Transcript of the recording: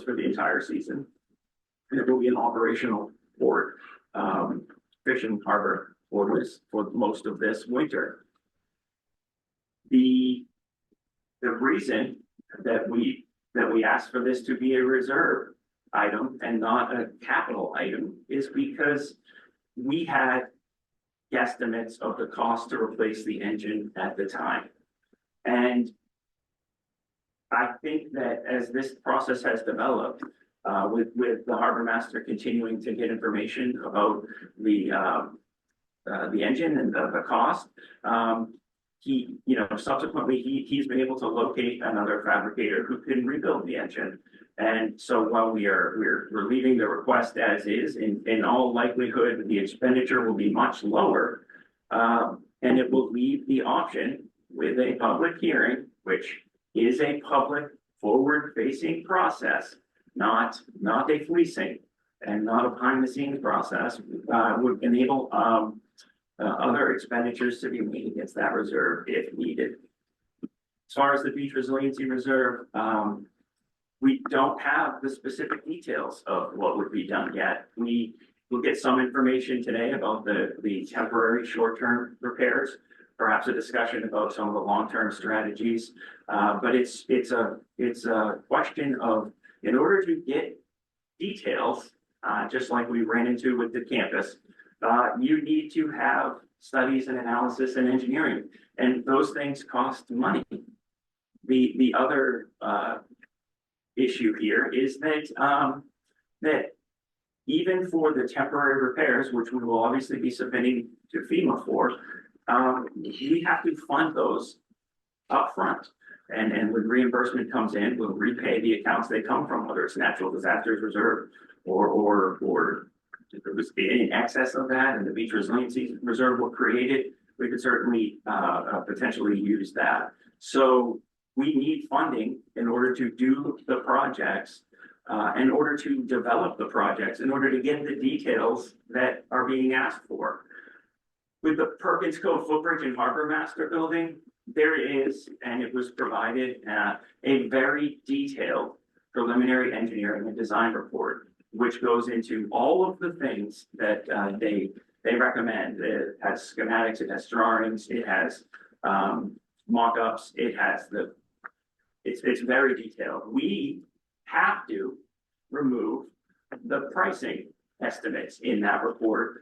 for the entire season. And it will be an operational port, fishing harbor for most of this winter. The reason that we asked for this to be a reserve item and not a capital item is because we had guesstimates of the cost to replace the engine at the time. And I think that as this process has developed, with the harbor master continuing to get information about the engine and the cost, subsequently he's been able to locate another fabricator who can rebuild the engine. And so while we're leaving the request as is, in all likelihood, the expenditure will be much lower. And it will leave the option with a public hearing, which is a public forward-facing process, not a fleecing and not a behind-the-scenes process, would enable other expenditures to be made against that reserve if needed. As far as the beach resiliency reserve, we don't have the specific details of what would be done yet. We will get some information today about the temporary short-term repairs, perhaps a discussion about some of the long-term strategies. But it's a question of, in order to get details, just like we ran into with the campus, you need to have studies and analysis and engineering, and those things cost money. The other issue here is that that even for the temporary repairs, which we will obviously be submitting to FEMA for, we have to fund those upfront. And when reimbursement comes in, we'll repay the accounts they come from, whether it's natural disasters reserve or if it was in excess of that and the beach resiliency reserve were created, we could certainly potentially use that. So we need funding in order to do the projects, in order to develop the projects, in order to get the details that are being asked for. With the Perkins Cove Footbridge and Harbor Master Building, there is, and it was provided, a very detailed preliminary engineering and design report, which goes into all of the things that they recommend. It has schematics, it has drawings, it has mock-ups, it's very detailed. We have to remove the pricing estimates in that report